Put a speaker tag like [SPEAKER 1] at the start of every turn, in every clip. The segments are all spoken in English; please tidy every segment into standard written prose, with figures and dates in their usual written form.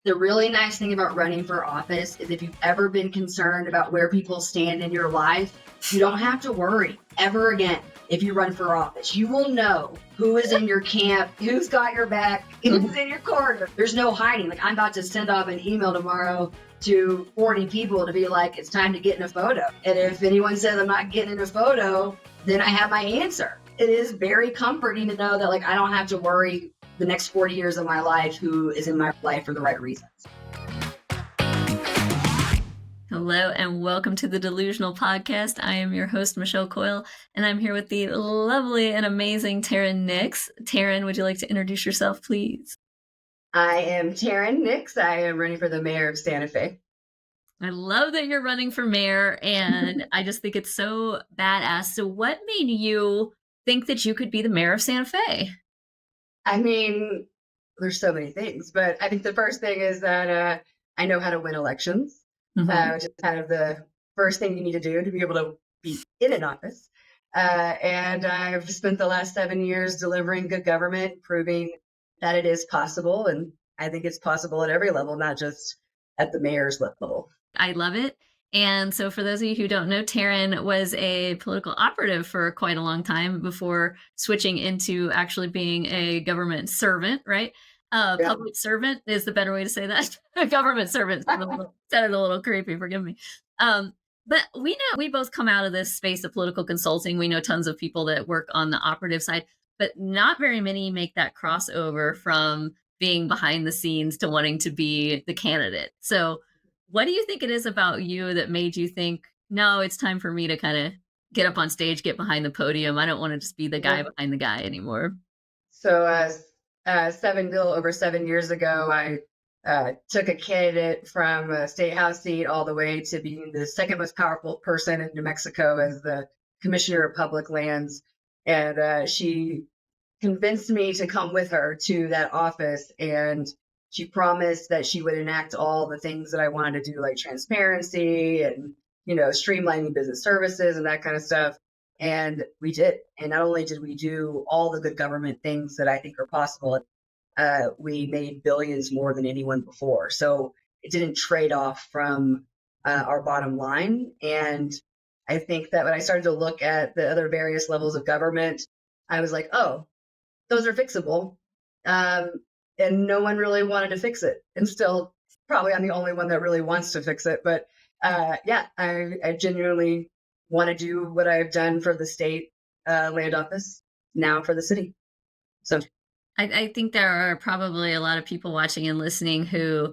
[SPEAKER 1] The really nice thing about running for office is if you've ever been concerned about where people stand in your life, you don't have to worry ever again. If you run for office, you will know who is in your camp, who's got your back, who's in your corner. There's no hiding. Like, I'm about to send off an email tomorrow to 40 people to be like, it's time to get in a photo. And if anyone says I'm not getting in a photo, then I have my answer. It is very comforting to know that, like, I don't have to worry the next 40 years of my life who is in my life for the right reasons.
[SPEAKER 2] Hello and welcome to the Delusional Podcast. I am your host, Michelle Coyle, and I'm here with the lovely and amazing Tarin Nix. Tarin, would you like to introduce yourself, please?
[SPEAKER 1] I am Tarin Nix. I am running for the mayor of Santa Fe.
[SPEAKER 2] I love that you're running for mayor, and I just think it's so badass. So what made you think that you could be the mayor of Santa Fe?
[SPEAKER 1] I mean, there's so many things, but I think the first thing is that I know how to win elections, which is kind of the first thing you need to do to be able to be in an office. And I've spent the last 7 years delivering good government, proving that it is possible. And I think it's possible at every level, not just at the mayor's level.
[SPEAKER 2] I love it. And so for those of you who don't know, Tarin was a political operative for quite a long time before switching into actually being a government servant, right? Public servant is the better way to say that. Government servant sounded a little creepy, forgive me. But we know we both come out of this space of political consulting. We know tons of people that work on the operative side, but not very many make that crossover from being behind the scenes to wanting to be the candidate. So what do you think it is about you that made you think, no, it's time for me to kind of get up on stage, get behind the podium. I don't want to just be the guy behind the guy anymore.
[SPEAKER 1] So over 7 years ago, I took a candidate from a state house seat all the way to being the second most powerful person in New Mexico as the commissioner of public lands. And she convinced me to come with her to that office, and she promised that she would enact all the things that I wanted to do, like transparency and, streamlining business services and that kind of stuff. And we did. And not only did we do all the good government things that I think are possible, we made billions more than anyone before. So it didn't trade off from our bottom line. And I think that when I started to look at the other various levels of government, I was like, oh, those are fixable. And no one really wanted to fix it. And still, probably I'm the only one that really wants to fix it. But I genuinely want to do what I've done for the state land office now for the city. So
[SPEAKER 2] I think there are probably a lot of people watching and listening who,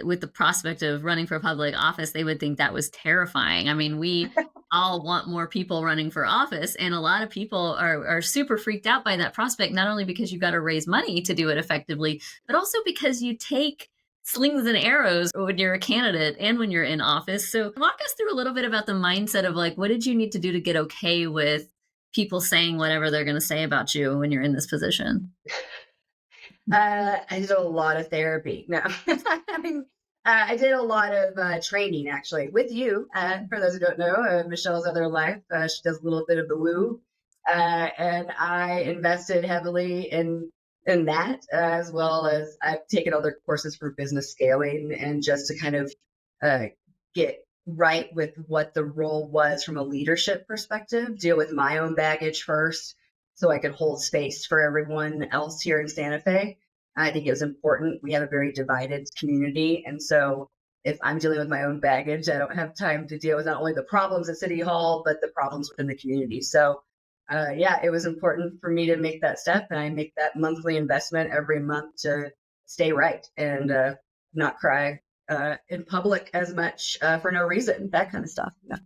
[SPEAKER 2] with the prospect of running for public office, they would think that was terrifying. I mean, we all want more people running for office, and a lot of people are super freaked out by that prospect, not only because you've got to raise money to do it effectively, but also because you take slings and arrows when you're a candidate and when you're in office. So walk us through a little bit about the mindset of, like, what did you need to do to get okay with people saying whatever they're going to say about you when you're in this position?
[SPEAKER 1] I did a lot of therapy. No, I mean, I did a lot of training, actually, with you. For those who don't know, Michelle's other life, she does a little bit of the woo. And I invested heavily in that, as well as I've taken other courses for business scaling, and just to kind of get right with what the role was from a leadership perspective, deal with my own baggage first, so I could hold space for everyone else here in Santa Fe. I think it was important. We have a very divided community. And so if I'm dealing with my own baggage, I don't have time to deal with not only the problems at City Hall, but the problems within the community. So it was important for me to make that step. And I make that monthly investment every month to stay right and not cry in public as much for no reason, that kind of stuff. No.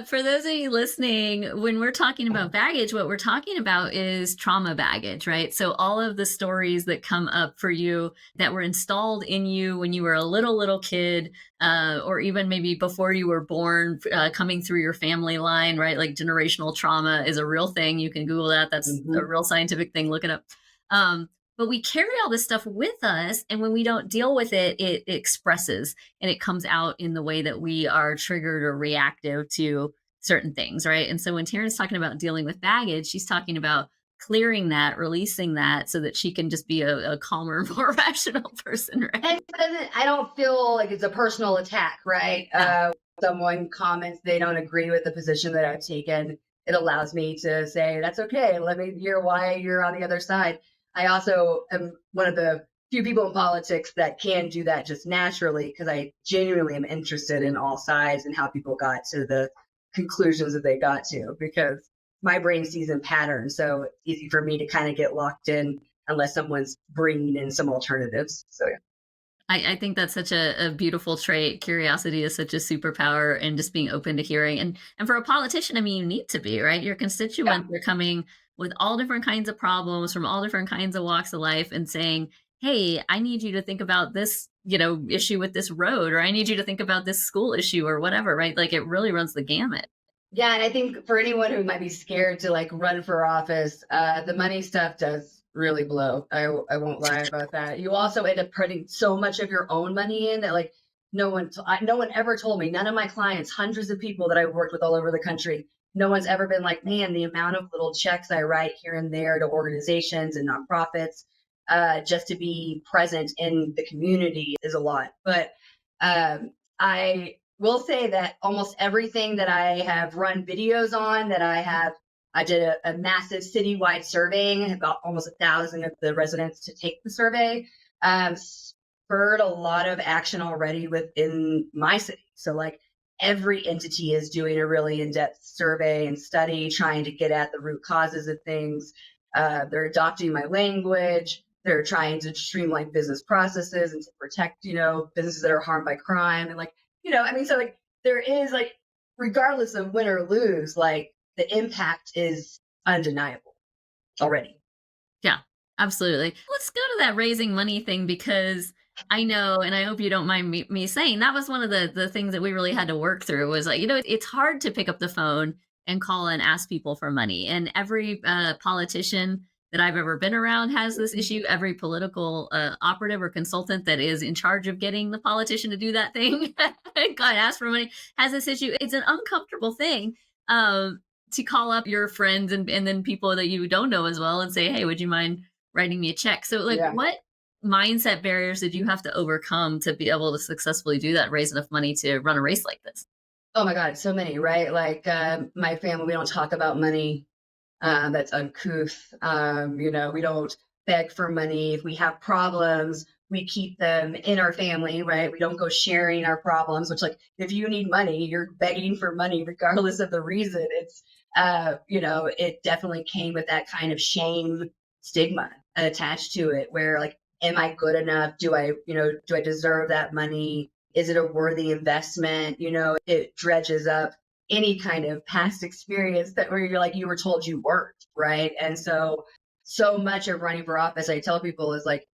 [SPEAKER 2] For those of you listening, when we're talking about baggage, what we're talking about is trauma baggage, right? So all of the stories that come up for you that were installed in you when you were a little kid, or even maybe before you were born, coming through your family line, right? Like generational trauma is a real thing. You can Google that. That's a real scientific thing. Look it up. But we carry all this stuff with us, and when we don't deal with it, it expresses and it comes out in the way that we are triggered or reactive to certain things, right? And so when Tarin's talking about dealing with baggage, she's talking about clearing that, releasing that so that she can just be a calmer, more rational person, right?
[SPEAKER 1] And I don't feel like it's a personal attack, right? Someone comments they don't agree with the position that I've taken. It allows me to say, that's okay. Let me hear why you're on the other side. I also am one of the few people in politics that can do that just naturally because I genuinely am interested in all sides and how people got to the conclusions that they got to, because my brain sees in patterns. So it's easy for me to kind of get locked in unless someone's bringing in some alternatives. So yeah.
[SPEAKER 2] I think that's such a beautiful trait. Curiosity is such a superpower, and just being open to hearing. And for a politician, I mean, you need to be, right? Your constituents are coming with all different kinds of problems from all different kinds of walks of life and saying, hey, I need you to think about this, issue with this road, or I need you to think about this school issue or whatever, right? Like it really runs the gamut.
[SPEAKER 1] Yeah, and I think for anyone who might be scared to like run for office, the money stuff does really blow. I won't lie about that. You also end up putting so much of your own money in that like no one ever told me. None of my clients, hundreds of people that I've worked with all over the country, no one's ever been like, man, the amount of little checks I write here and there to organizations and nonprofits just to be present in the community is a lot. But I will say that almost everything that I have run videos on, I did a massive citywide surveying. I got almost 1,000 of the residents to take the survey. Spurred a lot of action already within my city. So like every entity is doing a really in-depth survey and study, trying to get at the root causes of things. They're adopting my language. They're trying to streamline business processes and to protect, businesses that are harmed by crime. And like, so like there is like, regardless of win or lose, like the impact is undeniable already.
[SPEAKER 2] Yeah, absolutely. Let's go to that raising money thing, because I know, and I hope you don't mind me saying, that was one of the things that we really had to work through was like, it's hard to pick up the phone and call and ask people for money. And every politician that I've ever been around has this issue. Every political operative or consultant that is in charge of getting the politician to do that thing and ask for money has this issue. It's an uncomfortable thing to call up your friends and then people that you don't know as well and say, hey, would you mind writing me a check? So like what mindset barriers did you have to overcome to be able to successfully do that, raise enough money to run a race like this?
[SPEAKER 1] Oh my God, so many, right? Like my family, we don't talk about money. That's uncouth. We don't beg for money. If we have problems, we keep them in our family, right? We don't go sharing our problems, which like, if you need money, you're begging for money, regardless of the reason. It's, it definitely came with that kind of shame stigma attached to it where like, am I good enough? Do I deserve that money? Is it a worthy investment? It dredges up any kind of past experience that where you're like, you were told you weren't, right? And so much of running for office, I tell people, is like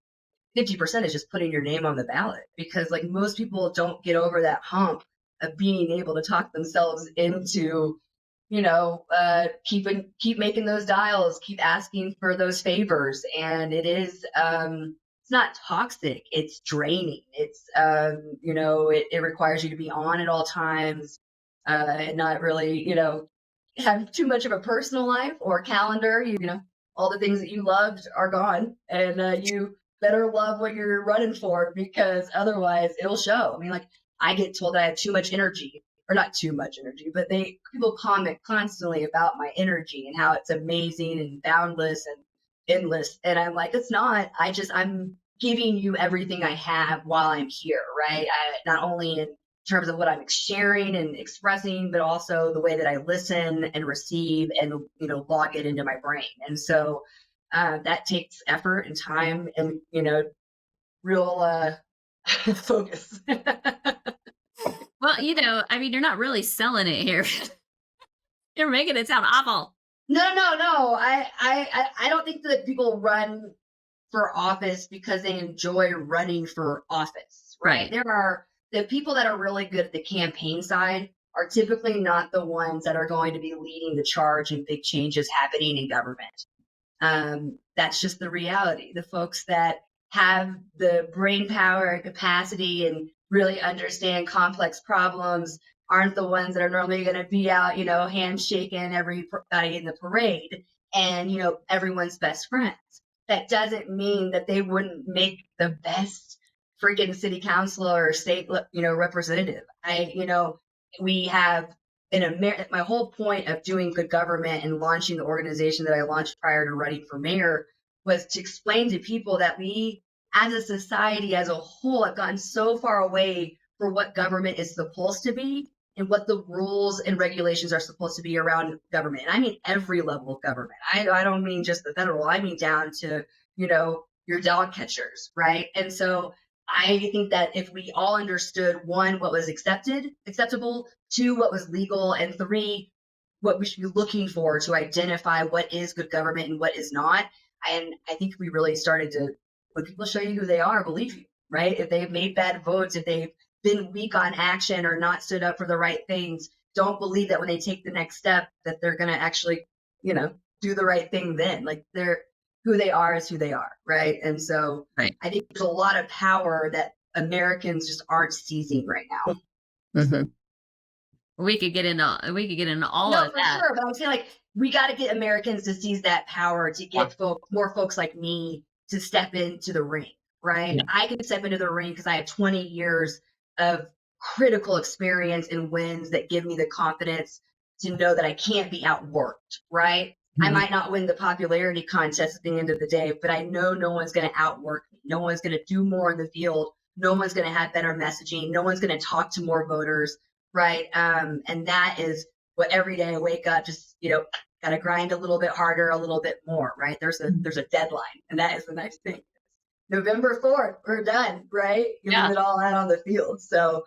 [SPEAKER 1] 50% is just putting your name on the ballot, because like most people don't get over that hump of being able to talk themselves into, keep making those dials, keep asking for those favors. And it is, it's not toxic, it's draining. It's, it requires you to be on at all times. And not really, have too much of a personal life or calendar. All the things that you loved are gone, and you better love what you're running for, because otherwise it'll show. I mean, like I get told I have too much energy, or not too much energy, but people comment constantly about my energy and how it's amazing and boundless and endless. And I'm like, it's not. I'm giving you everything I have while I'm here, right? Not only in terms of what I'm sharing and expressing, but also the way that I listen and receive and, log it into my brain. And so that takes effort and time and, real focus.
[SPEAKER 2] Well, you're not really selling it here. You're making it sound awful.
[SPEAKER 1] No. I don't think that people run for office because they enjoy running for office, right? There are the people that are really good at the campaign side are typically not the ones that are going to be leading the charge in big changes happening in government. That's just the reality. The folks that have the brain power and capacity and really understand complex problems aren't the ones that are normally going to be out, handshaking everybody in the parade. and, everyone's best friends. That doesn't mean that they wouldn't make the best freaking city councilor or state, representative. We have my whole point of doing good government and launching the organization that I launched prior to running for mayor was to explain to people that we, as a society as a whole, have gotten so far away from what government is supposed to be and what the rules and regulations are supposed to be around government. And I mean every level of government. I don't mean just the federal. I mean down to, your dog catchers, right? And so I think that if we all understood, one, what was acceptable, two, what was legal, and three, what we should be looking for to identify what is good government and what is not. And I think we really started to, when people show you who they are, believe you, right? If they've made bad votes, if they've been weak on action or not stood up for the right things, don't believe that when they take the next step that they're going to actually, do the right thing then. Like who they are is who they are, right? And so
[SPEAKER 2] Right.
[SPEAKER 1] I think there's a lot of power that Americans just aren't seizing right now.
[SPEAKER 2] Mm-hmm. We could get into all of that.
[SPEAKER 1] Sure, but I'm saying like we got to get Americans to seize that power to get more folks like me to step into the ring, right?
[SPEAKER 2] Yeah.
[SPEAKER 1] I can step into the ring because I have 20 years of critical experience and wins that give me the confidence to know that I can't be outworked, right? Mm-hmm. I might not win the popularity contest at the end of the day, but I know no one's going to outwork me. No one's going to do more in the field. No one's going to have better messaging. No one's going to talk to more voters, right? And that is what every day I wake up, just, got to grind a little bit harder, a little bit more, right? There's a deadline, and that is the nice thing. November 4th, we're done, right? Giving it all out on the field. So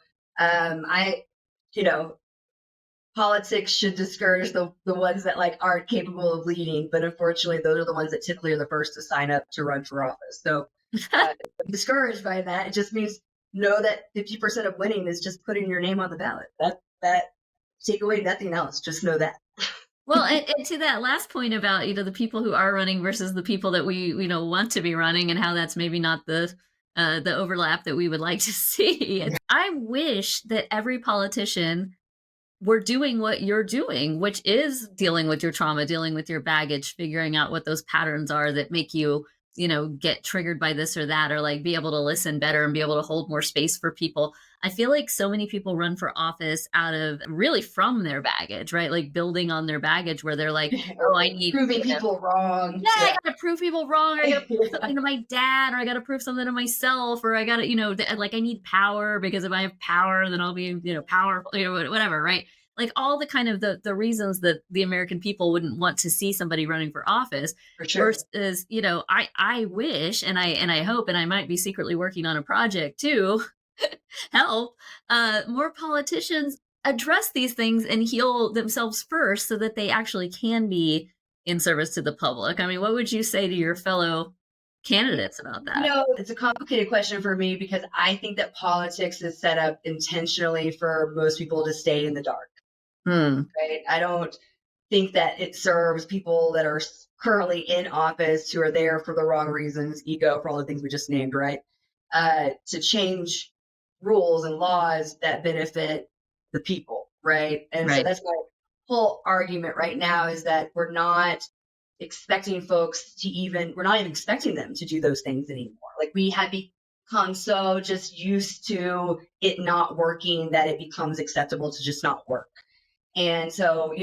[SPEAKER 1] politics should discourage the ones that like aren't capable of leading, but unfortunately those are the ones that typically are the first to sign up to run for office. So I'm discouraged by that. It just means know that 50% of winning is just putting your name on the ballot. That take away nothing else. Just know that.
[SPEAKER 2] Well, and to that last point about, the people who are running versus the people that we, want to be running, and how that's maybe not the overlap that we would like to see. I wish that every politician were doing what you're doing, which is dealing with your trauma, dealing with your baggage, figuring out what those patterns are that make you, get triggered by this or that, or like be able to listen better and be able to hold more space for people. I feel like so many people run for office out of really from their baggage, right? Like building on their baggage where they're like, oh, I need
[SPEAKER 1] proving people wrong.
[SPEAKER 2] Yeah, I got to prove people wrong. Or I got to prove something to my dad, or I got to prove something to myself, or I got to, like I need power because if I have power, then I'll be, powerful, whatever, right? Like all the kind of the reasons that the American people wouldn't want to see somebody running for office.
[SPEAKER 1] For sure.
[SPEAKER 2] Versus, I wish, and I hope, and I might be secretly working on a project too, help more politicians address these things and heal themselves first so that they actually can be in service to the public. I mean, what would you say to your fellow candidates about that?
[SPEAKER 1] It's a complicated question for me because I think that politics is set up intentionally for most people to stay in the dark. Right? I don't think that it serves people that are currently in office who are there for the wrong reasons, ego, for all the things we just named, right? To change rules and laws that benefit the people, right? And so that's my whole argument right now is that we're not expecting folks to we're not even expecting them to do those things anymore. Like we have become so just used to it not working that it becomes acceptable to just not work. And so,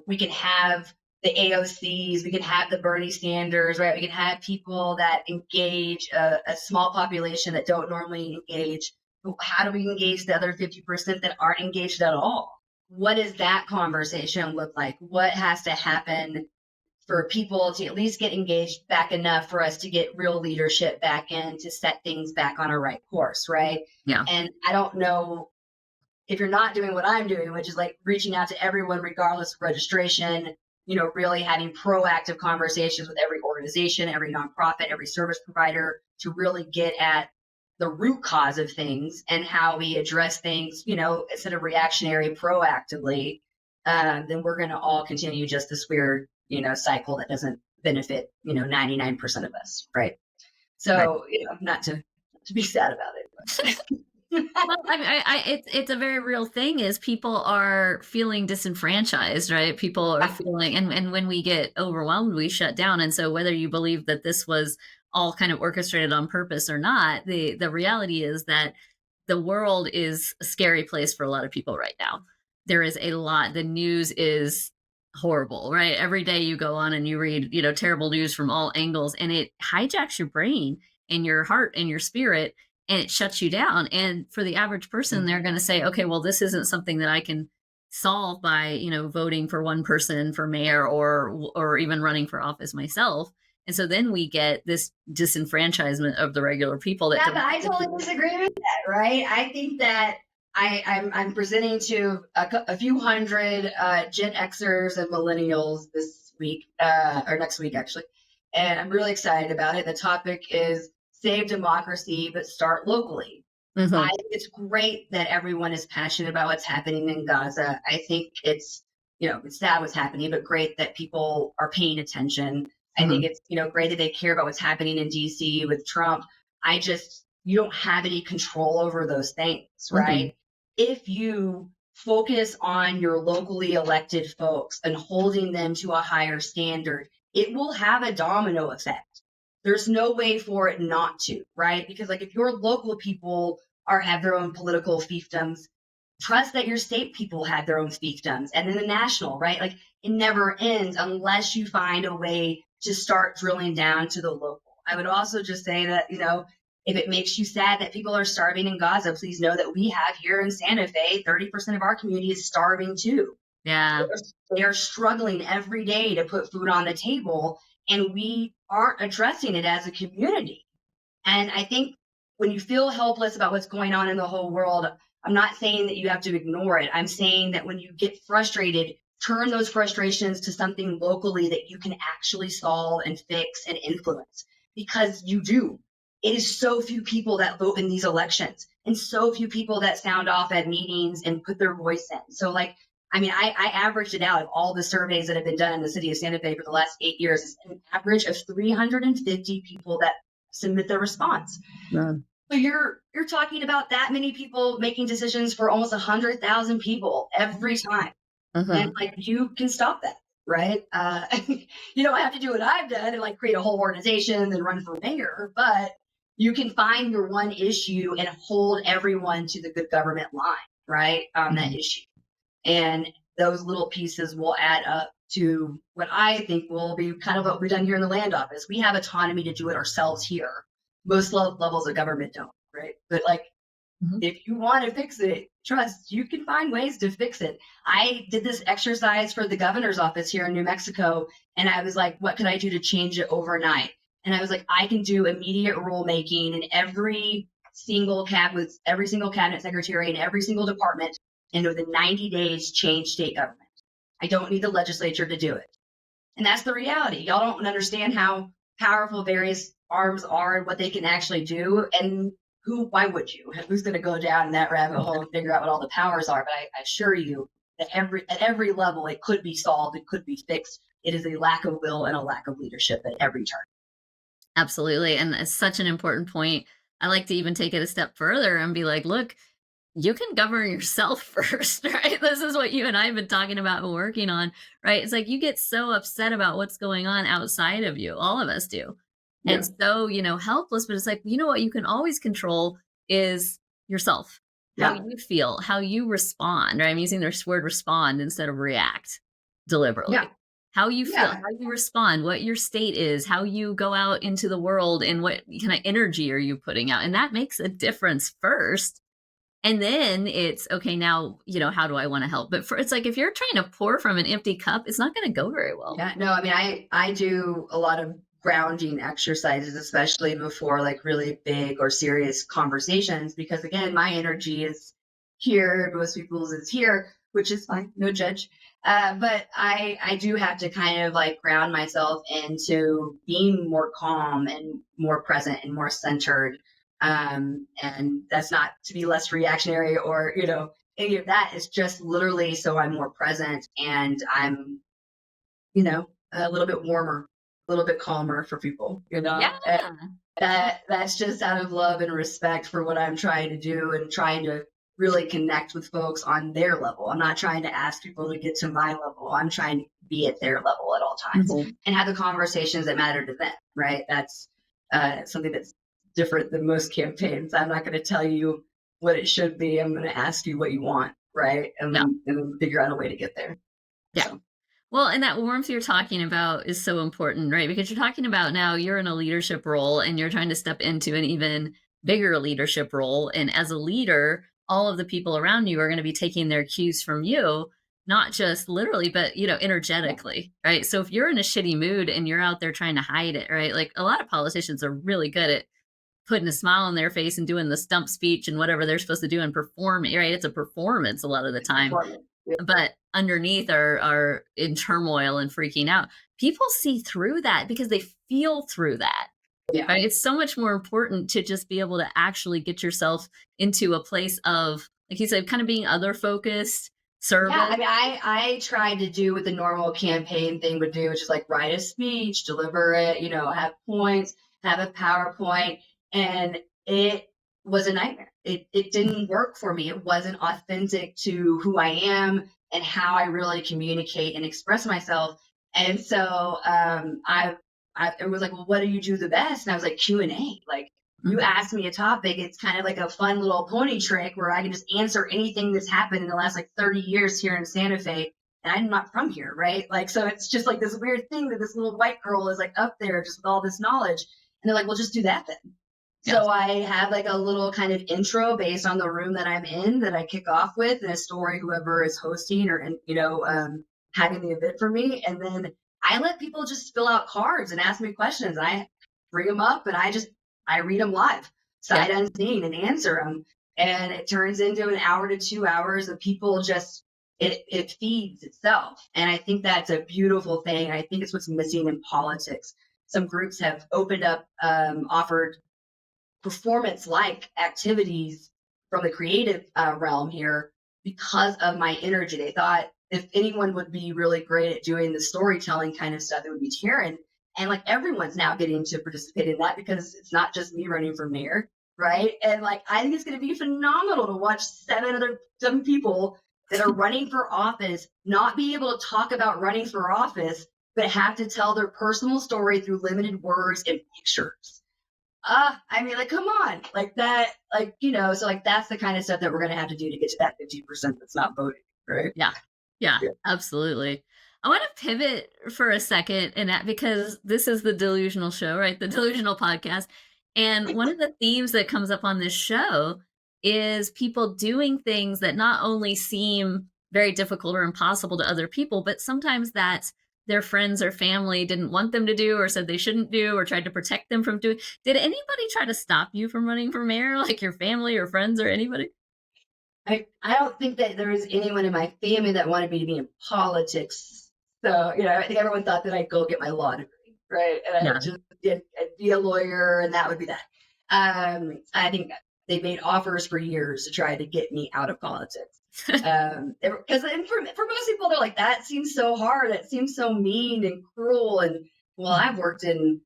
[SPEAKER 1] we can have the AOCs, we can have the Bernie Sanders, right? We can have people that engage a small population that don't normally engage. How do we engage the other 50% that aren't engaged at all? What does that conversation look like? What has to happen for people to at least get engaged back enough for us to get real leadership back in to set things back on a right course, right?
[SPEAKER 2] Yeah.
[SPEAKER 1] And I don't know if you're not doing what I'm doing, which is like reaching out to everyone regardless of registration, really having proactive conversations with every organization, every nonprofit, every service provider to really get at the root cause of things and how we address things, instead of reactionary, proactively, then we're going to all continue just this weird, cycle that doesn't benefit, 99% of us. Right. So, not to be sad about it. But.
[SPEAKER 2] Well, I mean, it's a very real thing is people are feeling disenfranchised, right? People are feeling, and when we get overwhelmed, we shut down. And so whether you believe that this was all kind of orchestrated on purpose or not, the reality is that the world is a scary place for a lot of people right now. There is a lot. The news is horrible, right? Every day you go on and you read, terrible news from all angles, and it hijacks your brain and your heart and your spirit, and it shuts you down. And for the average person, they're going to say, okay, well, this isn't something that I can solve by, voting for one person for mayor or even running for office myself. And so then we get this disenfranchisement of the regular people that
[SPEAKER 1] Yeah, but I totally disagree with that, right? I think that I'm presenting to a few hundred Gen Xers and Millennials this week, or next week, actually. And I'm really excited about it. The topic is Save Democracy, but Start Locally.
[SPEAKER 2] Mhm.
[SPEAKER 1] I think it's great that everyone is passionate about what's happening in Gaza. I think it's sad what's happening, but great that people are paying attention. I think it's, great that they care about what's happening in DC with Trump. You don't have any control over those things, right? If you focus on your locally elected folks and holding them to a higher standard, it will have a domino effect. There's no way for it not to, right? Because like if your local people have their own political fiefdoms, trust that your state people have their own fiefdoms, and then the national, right? Like it never ends unless you find a way to start drilling down to the local. I would also just say that, if it makes you sad that people are starving in Gaza, please know that we have here in Santa Fe, 30% of our community is starving too.
[SPEAKER 2] Yeah.
[SPEAKER 1] They are struggling every day to put food on the table, and we aren't addressing it as a community. And I think when you feel helpless about what's going on in the whole world, I'm not saying that you have to ignore it. I'm saying that when you get frustrated, turn those frustrations to something locally that you can actually solve and fix and influence, because you do. It is so few people that vote in these elections and so few people that sound off at meetings and put their voice in. So I averaged it out of all the surveys that have been done in the city of Santa Fe for the last 8 years. It's an average of 350 people that submit their response.
[SPEAKER 2] Yeah.
[SPEAKER 1] So you're talking about that many people making decisions for almost 100,000 people every time. And you can stop that, right? You don't have to do what I've done and create a whole organization and run for mayor, but you can find your one issue and hold everyone to the good government line, right? On that issue. And those little pieces will add up to what I think will be kind of what we've done here in the land office. We have autonomy to do it ourselves here. Most levels of government don't, right? But if you want to fix it, trust you can find ways to fix it. I did this exercise for the governor's office here in New Mexico, and I was like, what could I do to change it overnight? And I was like, I can do immediate rulemaking in every single cabinet secretary in every single department, and within 90 days, change state government. I don't need the legislature to do it. And that's the reality. Y'all don't understand how powerful various arms are and what they can actually do. And why would you? Who's going to go down that rabbit hole and figure out what all the powers are? But I assure you that at every level, it could be solved. It could be fixed. It is a lack of will and a lack of leadership at every turn.
[SPEAKER 2] Absolutely. And it's such an important point. I like to even take it a step further and be like, look, you can govern yourself first, right? This is what you and I have been talking about and working on, right? It's like you get so upset about what's going on outside of you. All of us do. Yeah. And so, helpless, but it's like, what you can always control is yourself, how you feel, how you respond, right? I'm using this word respond instead of react deliberately. Yeah. How you feel, how you respond, what your state is, how you go out into the world, and what kind of energy are you putting out. And that makes a difference first. And then it's, okay, now, how do I want to help? But it's like, if you're trying to pour from an empty cup, it's not going to go very well.
[SPEAKER 1] Yeah, no, I do a lot of grounding exercises, especially before really big or serious conversations, because again, my energy is here, most people's is here, which is fine, no judge. But I do have to kind of ground myself into being more calm and more present and more centered. And that's not to be less reactionary or, any of that. It's just literally so I'm more present and I'm, a little bit warmer, a little bit calmer for people,
[SPEAKER 2] Yeah.
[SPEAKER 1] that's just out of love and respect for what I'm trying to do and trying to really connect with folks on their level. I'm not trying to ask people to get to my level. I'm trying to be at their level at all times and have the conversations that matter to them, right? That's something that's different than most campaigns. I'm not going to tell you what it should be. I'm going to ask you what you want, right? And then figure out a way to get there.
[SPEAKER 2] Yeah.
[SPEAKER 1] So.
[SPEAKER 2] Well, and that warmth you're talking about is so important, right? Because you're talking about now you're in a leadership role and you're trying to step into an even bigger leadership role. And as a leader, all of the people around you are going to be taking their cues from you, not just literally, but, energetically, right? So if you're in a shitty mood and you're out there trying to hide it, right? Like a lot of politicians are really good at putting a smile on their face and doing the stump speech and whatever they're supposed to do and performing, right? It's a performance a lot of the time. But underneath are in turmoil and freaking out. People see through that because they feel through that.
[SPEAKER 1] Yeah.
[SPEAKER 2] Right? It's so much more important to just be able to actually get yourself into a place of, like you said, kind of being other focused, service.
[SPEAKER 1] Yeah, I mean, I tried to do what the normal campaign thing would do, which is like write a speech, deliver it, have points, have a PowerPoint, and it was a nightmare. It didn't work for me. It wasn't authentic to who I am and how I really communicate and express myself. And so it was like, well, what do you do the best? And I was like, Q&A. Like, you ask me a topic, it's kind of like a fun little pony trick where I can just answer anything that's happened in the last 30 years here in Santa Fe. And I'm not from here, right? Like, so it's just like this weird thing that this little white girl is up there just with all this knowledge. And they're like, well, just do that then. Yes. So I have a little kind of intro based on the room that I'm in that I kick off with, and a story whoever is hosting or, having the event for me. And then I let people just fill out cards and ask me questions. I bring them up and I read them live, sight unseen, and answer them. And it turns into an hour to 2 hours of people just, it feeds itself. And I think that's a beautiful thing. I think it's what's missing in politics. Some groups have opened up, offered performance-like activities from the creative realm here because of my energy. They thought if anyone would be really great at doing the storytelling kind of stuff, it would be Tarin. And everyone's now getting to participate in that because it's not just me running for mayor, right? And I think it's going to be phenomenal to watch seven people that are running for office not be able to talk about running for office, but have to tell their personal story through limited words and pictures. I mean, come on, that, so that's the kind of stuff that we're going to have to do to get to that 50% that's not voting, right?
[SPEAKER 2] Yeah, absolutely. I want to pivot for a second and that because this is the Delusional show, right? The Delusional Podcast. And one of the themes that comes up on this show is people doing things that not only seem very difficult or impossible to other people, but sometimes that their friends or family didn't want them to do or said they shouldn't do or tried to protect them from doing. Did anybody try to stop you from running for mayor, like your family or friends or anybody?
[SPEAKER 1] I don't think that there was anyone in my family that wanted me to be in politics. So, I think everyone thought that I'd go get my law degree, right? And I'd be a lawyer and that would be that. I think they made offers for years to try to get me out of politics. Because for most people, they're like, that seems so hard. That seems so mean and cruel. And well, I've worked in,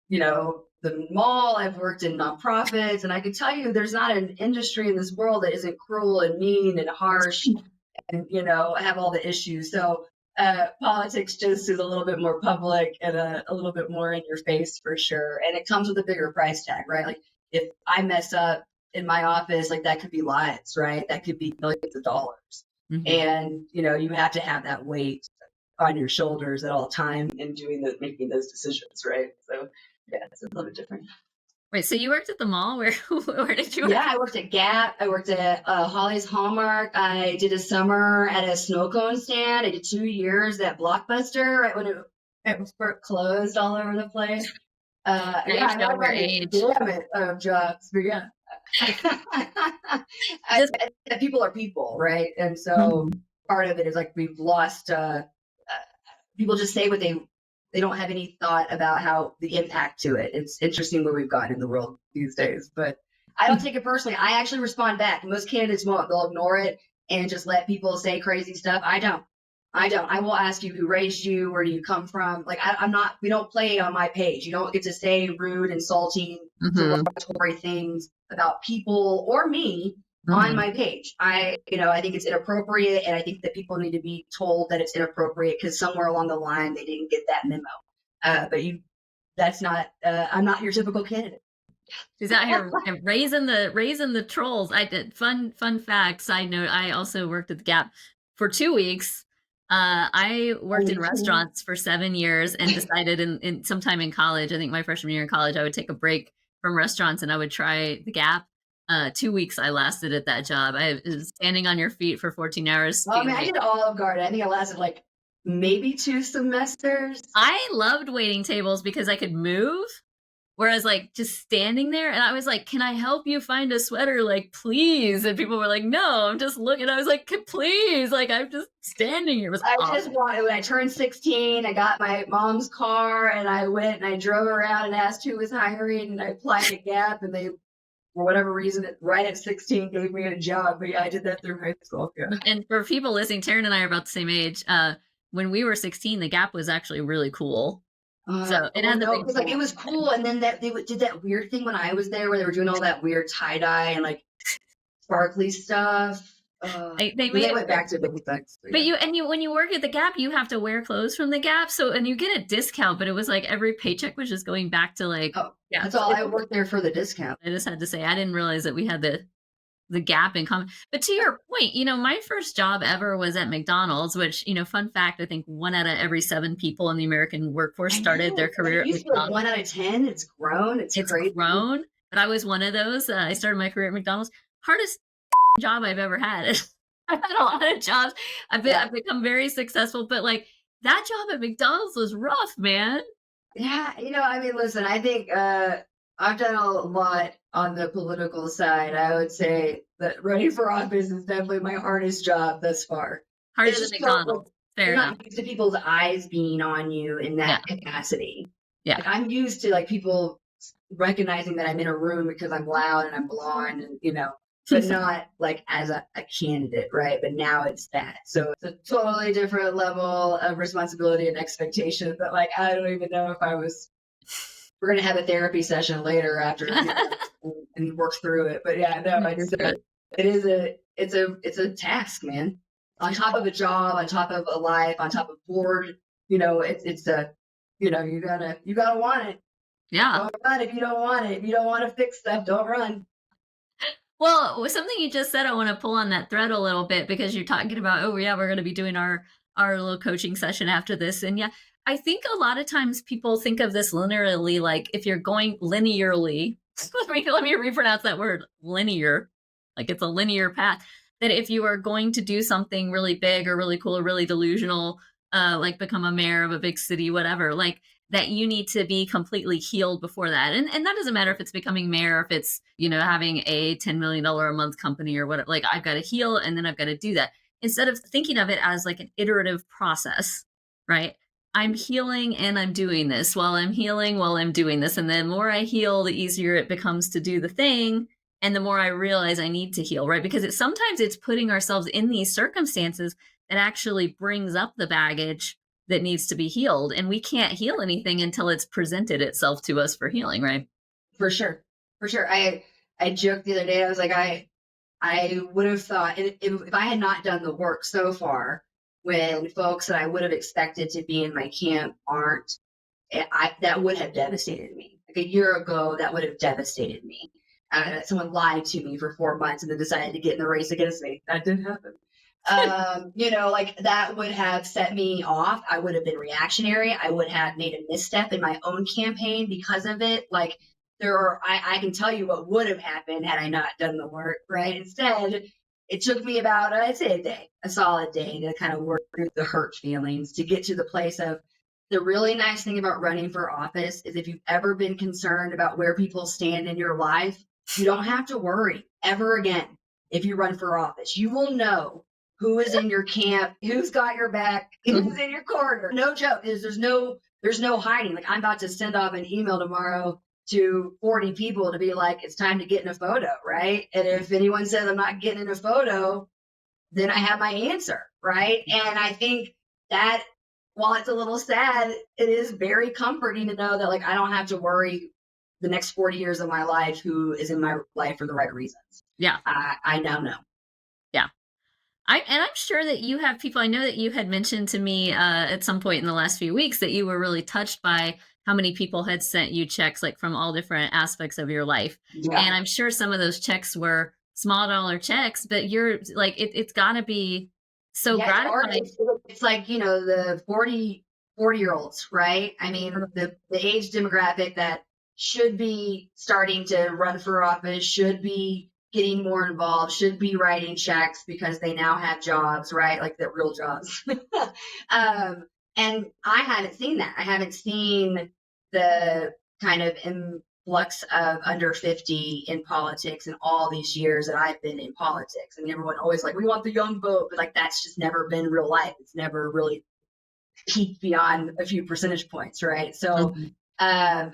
[SPEAKER 1] the mall, I've worked in nonprofits, and I can tell you there's not an industry in this world that isn't cruel and mean and harsh and, have all the issues. So politics just is a little bit more public and a little bit more in your face for sure. And it comes with a bigger price tag, right? If I mess up in my office, that could be lives, right? That could be millions of dollars. Mm-hmm. And, you have to have that weight on your shoulders at all time in making those decisions, right? So yeah, it's a little bit different.
[SPEAKER 2] Wait, so you worked at the mall? Where did you work?
[SPEAKER 1] Yeah, I worked at Gap. I worked at Holly's Hallmark. I did a summer at a snow cone stand. I did 2 years at Blockbuster right when it was closed all over the place. I know our age. Gamut of jobs, but yeah. People are people, right? And so part of it is we've lost people just say what they don't have any thought about how the impact to it. It's interesting where we've gotten in the world these days, but I don't take it personally. I actually respond back. Most candidates won't. They'll ignore it and just let people say crazy stuff. I don't. I don't. I will ask you who raised you, where do you come from? Like I'm not. We don't play on my page. You don't get to say rude, insulting, derogatory things about people or me on my page. I think it's inappropriate, and I think that people need to be told that it's inappropriate because somewhere along the line they didn't get that memo. But that's not. I'm not your typical candidate.
[SPEAKER 2] She's out here raising the trolls. I did fun fact. Side note: I also worked at the Gap for 2 weeks. I worked in restaurants for 7 years and decided in sometime in college, I think my freshman year in college, I would take a break from restaurants and I would try the Gap. 2 weeks I lasted at that job. I was standing on your feet for 14 hours.
[SPEAKER 1] I mean, I did Olive Garden. I think I lasted like maybe 2 semesters.
[SPEAKER 2] I loved waiting tables because I could move. Whereas like just standing there and I was like, can I help you find a sweater? Like, please. And people were like, no, I'm just looking. I was like, please. Like, I'm just standing here.
[SPEAKER 1] When I turned 16, I got my mom's car and I went and I drove around and asked who was hiring and I applied at Gap and they, for whatever reason, right at 16 gave me a job. But yeah, I did that through high school. Yeah.
[SPEAKER 2] And for people listening, Tarin and I are about the same age. When we were 16, the Gap was actually really cool. So
[SPEAKER 1] it was cool, and then they did that weird thing when I was there, where they were doing all that weird tie dye and like sparkly stuff. They went back to big things.
[SPEAKER 2] But when you work at the Gap, you have to wear clothes from the Gap, and you get a discount. But it was like every paycheck was just going back to like.
[SPEAKER 1] Oh, yeah, that's all. I worked there for the discount.
[SPEAKER 2] I just had to say I didn't realize that we had the Gap in common. But to your point, my first job ever was at McDonald's, which, fun fact, I think 1 out of every 7 people in the American workforce started their career at McDonald's.
[SPEAKER 1] 1 out of 10. It's grown. It's crazy.
[SPEAKER 2] Grown. But I was one of those. I started my career at McDonald's. Hardest job I've ever had. I've had a lot of jobs. I've become very successful, but like that job at McDonald's was rough, man.
[SPEAKER 1] Yeah. Listen, I think, I've done a lot on the political side. I would say that running for office is definitely my hardest job thus far.
[SPEAKER 2] Harder than McDonald's. Fair enough.
[SPEAKER 1] Not used to people's eyes being on you in that capacity.
[SPEAKER 2] Yeah.
[SPEAKER 1] Like, I'm used to like people recognizing that I'm in a room because I'm loud and I'm blonde and but not like as a candidate, right? But now it's that. So it's a totally different level of responsibility and expectation. But like I don't even know if we're going to have a therapy session later after and work through it. But yeah, no, it's a task, man. On top of a job, on top of a life, on top of board, you gotta want it.
[SPEAKER 2] Yeah.
[SPEAKER 1] Don't run if you don't want it. If you don't want to fix stuff, don't run.
[SPEAKER 2] Well, something you just said, I want to pull on that thread a little bit because you're talking about, we're going to be doing our little coaching session after this. And yeah, I think a lot of times people think of this linearly, like if you're going linearly, let me repronounce that word, linear, like it's a linear path, that if you are going to do something really big or really cool or really delusional, like become a mayor of a big city, whatever, like that you need to be completely healed before that. And that doesn't matter if it's becoming mayor, if it's, having a $10 million a month company or whatever, like I've got to heal and then I've got to do that. Instead of thinking of it as like an iterative process, right? I'm healing and I'm doing this while I'm healing, while I'm doing this. And the more I heal, the easier it becomes to do the thing. And the more I realize I need to heal, right? Because sometimes it's putting ourselves in these circumstances that actually brings up the baggage that needs to be healed. And we can't heal anything until it's presented itself to us for healing, right?
[SPEAKER 1] For sure. I joked the other day, I was like, I would have thought if I had not done the work so far, when folks that I would have expected to be in my camp aren't, that would have devastated me. Like a year ago, that would have devastated me. Someone lied to me for 4 months and then decided to get in the race against me. That didn't happen. Like that would have set me off. I would have been reactionary. I would have made a misstep in my own campaign because of it. Like I can tell you what would have happened had I not done the work, right? Instead, it took me about, I'd say a solid day to kind of work through the hurt feelings to get to the place of the really nice thing about running for office is if you've ever been concerned about where people stand in your life, you don't have to worry ever again. If you run for office, you will know who is in your camp, who's got your back, who's in your corner. No joke. There's no hiding. Like I'm about to send off an email tomorrow to 40 people to be like, it's time to get in a photo, right? And if anyone says I'm not getting in a photo, then I have my answer, right? And I think that, while it's a little sad, it is very comforting to know that like I don't have to worry the next 40 years of my life who is in my life for the right reasons.
[SPEAKER 2] Yeah.
[SPEAKER 1] I now know.
[SPEAKER 2] Yeah. I'm sure that you have people. I know that you had mentioned to me at some point in the last few weeks that you were really touched by how many people had sent you checks, like from all different aspects of your life.
[SPEAKER 1] Yeah.
[SPEAKER 2] And I'm sure some of those checks were small dollar checks, but you're like, it's got to be so gratifying.
[SPEAKER 1] It's like, the 40-year-olds, right? I mean, the age demographic that should be starting to run for office, should be getting more involved, should be writing checks because they now have jobs, right? Like the real jobs. And I haven't seen that. I haven't seen the kind of influx of under 50 in politics in all these years that I've been in politics. And everyone always like, we want the young vote, but like that's just never been real life. It's never really peaked beyond a few percentage points, right? So I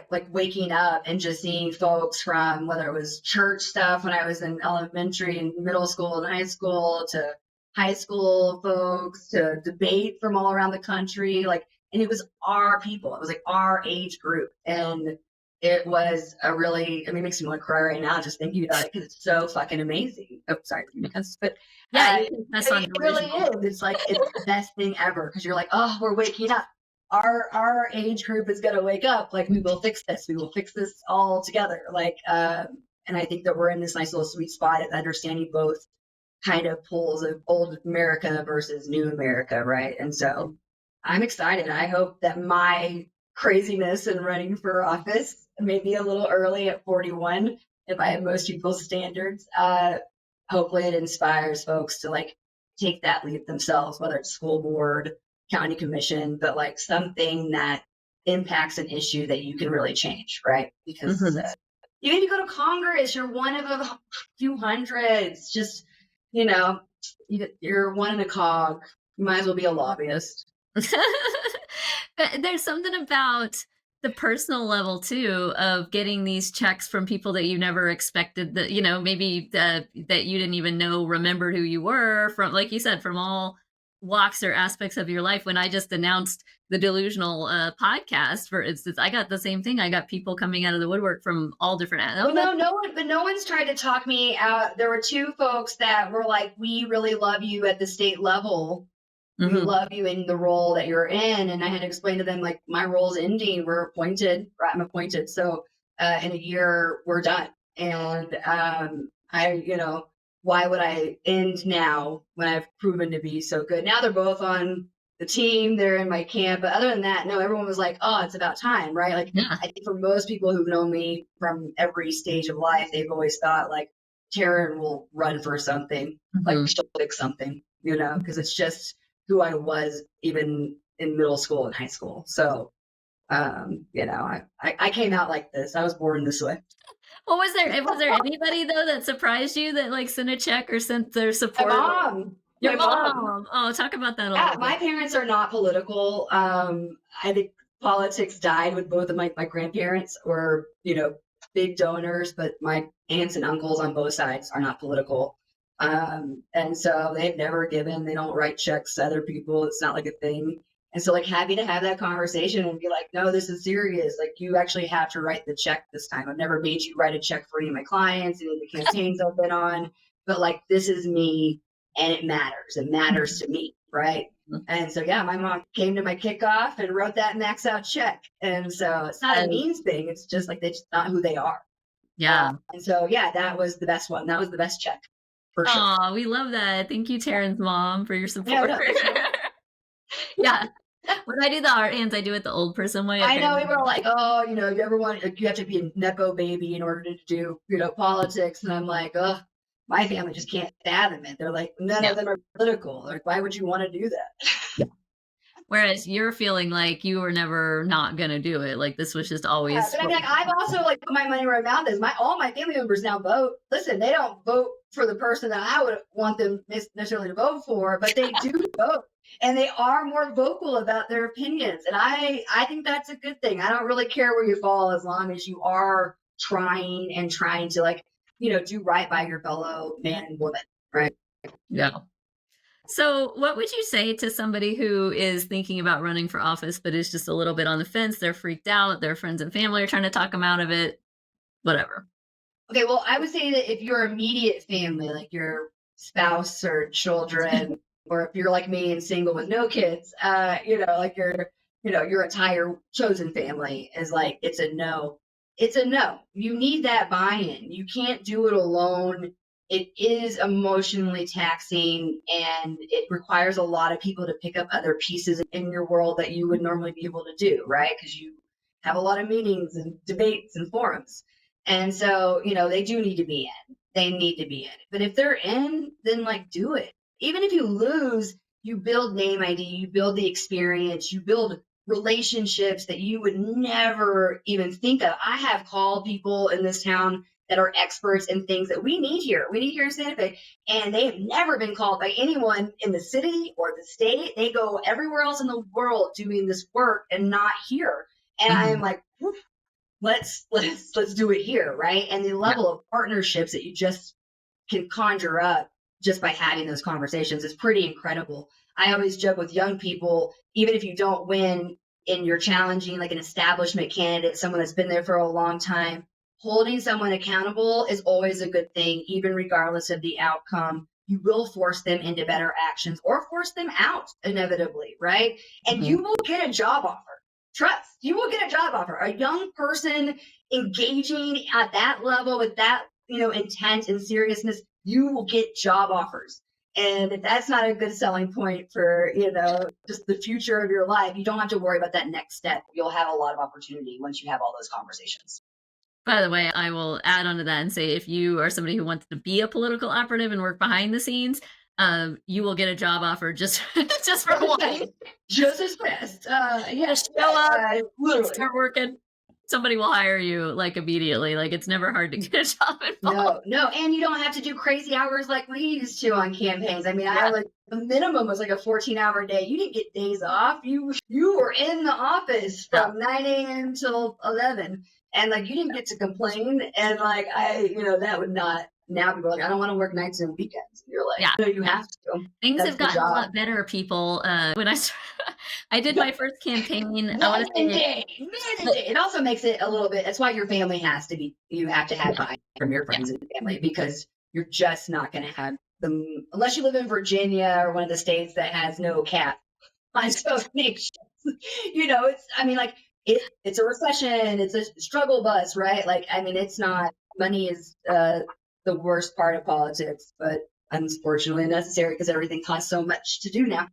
[SPEAKER 1] like waking up and just seeing folks from whether it was church stuff when I was in elementary and middle school and high school to high school folks to debate from all around the country, like, and it was our people. It was like our age group, and it was it makes me want to cry right now just thinking about it because it's so fucking amazing. Oh, sorry, but
[SPEAKER 2] Yeah,
[SPEAKER 1] it really is. It's like it's the best thing ever because you're like, oh, we're waking up. Our age group is gonna wake up. Like we will fix this. We will fix this all together. Like, and I think that we're in this nice little sweet spot of understanding both kind of pulls of old America versus new America, right? And so I'm excited. I hope that my craziness in running for office, maybe a little early at 41, if I have most people's standards, hopefully it inspires folks to like take that leap themselves, whether it's school board, county commission, but like something that impacts an issue that you can really change, right? Because even if you go to Congress, you're one of a few hundreds. Just, you're one in a cog. You might as well be a lobbyist.
[SPEAKER 2] But there's something about the personal level too of getting these checks from people that you never expected that, maybe that you didn't even know remembered who you were from, like you said, from all walks or aspects of your life. When I just announced the Delusional podcast, for instance, I got the same thing. I got people coming out of the woodwork from all different.
[SPEAKER 1] No one's tried to talk me out. There were two folks that were like, we really love you at the state level. We love you in the role that you're in. And I had to explain to them, like, my role's ending. I'm appointed. So in a year, we're done. And why would I end now when I've proven to be so good? Now they're both on the team. They're in my camp. But other than that, no, everyone was like, oh, it's about time, right? Like, I think for most people who've known me from every stage of life, they've always thought, like, Tarin will run for something. Like, she'll fix something, because it's just who I was even in middle school and high school. So, I came out like this. I was born this way.
[SPEAKER 2] Well, was there anybody though that surprised you that like sent a check or sent their support?
[SPEAKER 1] My mom.
[SPEAKER 2] Your mom. Oh, talk about that a little bit.
[SPEAKER 1] My parents are not political. I think politics died with both of my grandparents were, big donors, but my aunts and uncles on both sides are not political. And so they've never given, they don't write checks to other people. It's not like a thing. And so like happy to have that conversation and be like, no, this is serious. Like you actually have to write the check this time. I've never made you write a check for any of my clients, any of the campaigns I've been on, but like, this is me and it matters. It matters to me. Right. And so, yeah, my mom came to my kickoff and wrote that max out check. And so it's not a means thing. It's just like, it's not who they are.
[SPEAKER 2] Yeah.
[SPEAKER 1] And so, yeah, that was the best one. That was the best check. For sure.
[SPEAKER 2] Oh, we love that. Thank you, Tarin's mom, for your support.
[SPEAKER 1] Yeah, no, sure.
[SPEAKER 2] Yeah. When I do the art hands, I do it the old person way.
[SPEAKER 1] I know people are like, oh, you ever want, you have to be a Nepo baby in order to do, politics. And I'm like, oh, my family just can't fathom it. They're like, none of them are political. Like, why would you want to do that?
[SPEAKER 2] Yeah. Whereas you're feeling like you were never not going to do it. Like this was just always.
[SPEAKER 1] Yeah, but I mean, like, I've also like put my money where my mouth is. All my family members now vote. Listen, they don't vote for the person that I would want them necessarily to vote for, but they do vote. And they are more vocal about their opinions. And I think that's a good thing. I don't really care where you fall as long as you are trying to like, do right by your fellow man and woman. Right.
[SPEAKER 2] Yeah. So, what would you say to somebody who is thinking about running for office, but is just a little bit on the fence? They're freaked out. Their friends and family are trying to talk them out of it. Whatever.
[SPEAKER 1] Okay, well, I would say that if your immediate family, like your spouse or children, or if you're like me and single with no kids, like your entire chosen family is like, it's a no. It's a no. You need that buy-in. You can't do it alone. It is emotionally taxing and it requires a lot of people to pick up other pieces in your world that you would normally be able to do, right? Because you have a lot of meetings and debates and forums. And so, they do need to be in. They need to be in. But if they're in, then like do it. Even if you lose, you build name ID, you build the experience, you build relationships that you would never even think of. I have called people in this town that are experts in things that we need here. We need here in Santa Fe. And they have never been called by anyone in the city or the state. They go everywhere else in the world doing this work and not here. And I am like, let's do it here, right? And the level of partnerships that you just can conjure up just by having those conversations is pretty incredible. I always joke with young people, even if you don't win and you're challenging like an establishment candidate, someone that's been there for a long time, holding someone accountable is always a good thing, even regardless of the outcome. You will force them into better actions or force them out inevitably, right? And you will get a job offer. Trust, you will get a job offer. A young person engaging at that level with that, intent and seriousness, you will get job offers. And if that's not a good selling point for, just the future of your life, you don't have to worry about that next step. You'll have a lot of opportunity once you have all those conversations.
[SPEAKER 2] By the way, I will add on to that and say if you are somebody who wants to be a political operative and work behind the scenes, you will get a job offer just for one.
[SPEAKER 1] Just as fast.
[SPEAKER 2] Show up, start working. Somebody will hire you like immediately. Like it's never hard to get a job involved.
[SPEAKER 1] No, and you don't have to do crazy hours like we used to on campaigns. I mean, I had like the minimum was like a 14-hour day. You didn't get days off. You were in the office from 9 a.m. till 11, and like you didn't get to complain. And like that would not. Now people are like, I don't want to work nights and weekends. And you're like, no, you have to.
[SPEAKER 2] Things have gotten a lot better, people. When I did my first campaign, I want to say
[SPEAKER 1] it also makes it a little bit. That's why your family you have to have buy from your friends and family, because you're just not going to have them unless you live in Virginia or one of the states that has no cap on donations. It's a recession. It's a struggle bus, right? Like, I mean, it's not, money is the worst part of politics, but unfortunately necessary because everything costs so much to do now.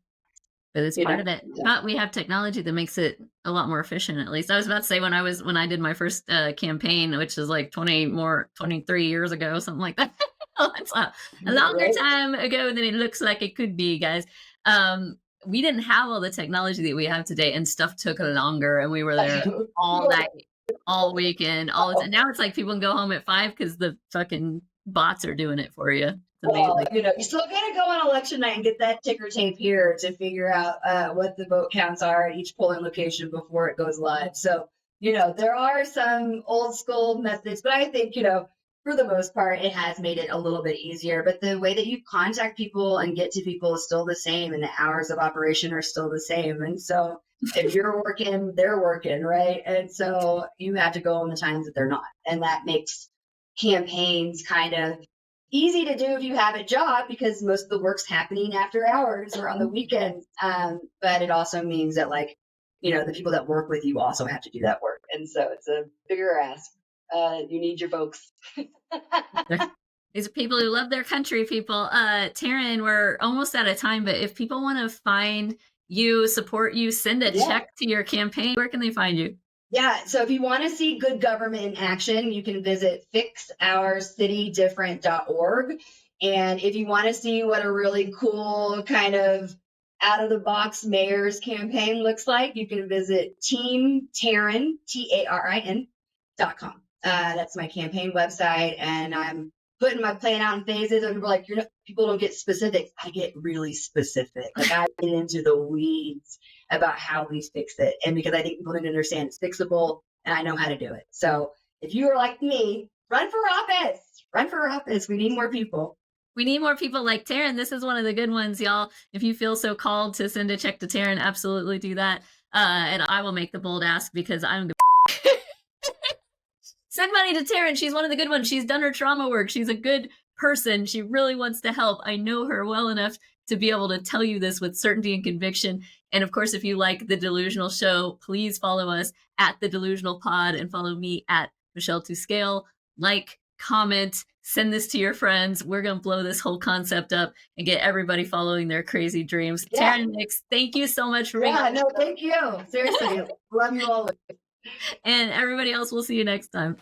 [SPEAKER 2] But it's part of it. But we have technology that makes it a lot more efficient, at least. I was about to say when I did my first campaign, which is like 23 years ago, something like that. It's a longer time ago than it looks like it could be, guys. We didn't have all the technology that we have today, and stuff took longer, and we were there all night, all weekend, all the time. Now it's like people can go home at 5 because the fucking bots are doing it for you.
[SPEAKER 1] Well, you still gotta go on election night and get that ticker tape here to figure out what the vote counts are at each polling location before it goes live. So, there are some old school methods, but I think, for the most part, it has made it a little bit easier. But the way that you contact people and get to people is still the same, and the hours of operation are still the same. And so if you're working, they're working, right? And so you have to go on the times that they're not. And that makes campaigns kind of easy to do if you have a job, because most of the work's happening after hours or on the weekends. But it also means that the people that work with you also have to do that work. And so it's a bigger ask. You need your folks.
[SPEAKER 2] These are people who love their country, people. Tarin, we're almost out of time, but if people want to find you, support you, send a check to your campaign, where can they find you?
[SPEAKER 1] Yeah, so if you want to see good government in action, you can visit fixourcitydifferent.org. And if you want to see what a really cool kind of out-of-the-box mayor's campaign looks like, you can visit teamtarin, TARIN.com. That's my campaign website, and I'm putting my plan out in phases. And people are like, people don't get specific. I get really specific. Like I get into the weeds about how we fix it. And because I think people need to understand it's fixable and I know how to do it. So if you are like me, run for office. We need more people.
[SPEAKER 2] We need more people like Tarin. This is one of the good ones, y'all. If you feel so called to send a check to Tarin, absolutely do that. And I will make the bold ask because I don't give send money to Tarin. She's one of the good ones. She's done her trauma work. She's a good person. She really wants to help. I know her well enough to be able to tell you this with certainty and conviction. And of course, if you like The Delusional Show, please follow us at The Delusional Pod and follow me at Michelle to Scale. Like, comment, send this to your friends. We're going to blow this whole concept up and get everybody following their crazy dreams.
[SPEAKER 1] Yeah.
[SPEAKER 2] Tarin Nix, thank you so much for being
[SPEAKER 1] Yeah, no, thank you. Seriously. Love you all.
[SPEAKER 2] And everybody else, we'll see you next time.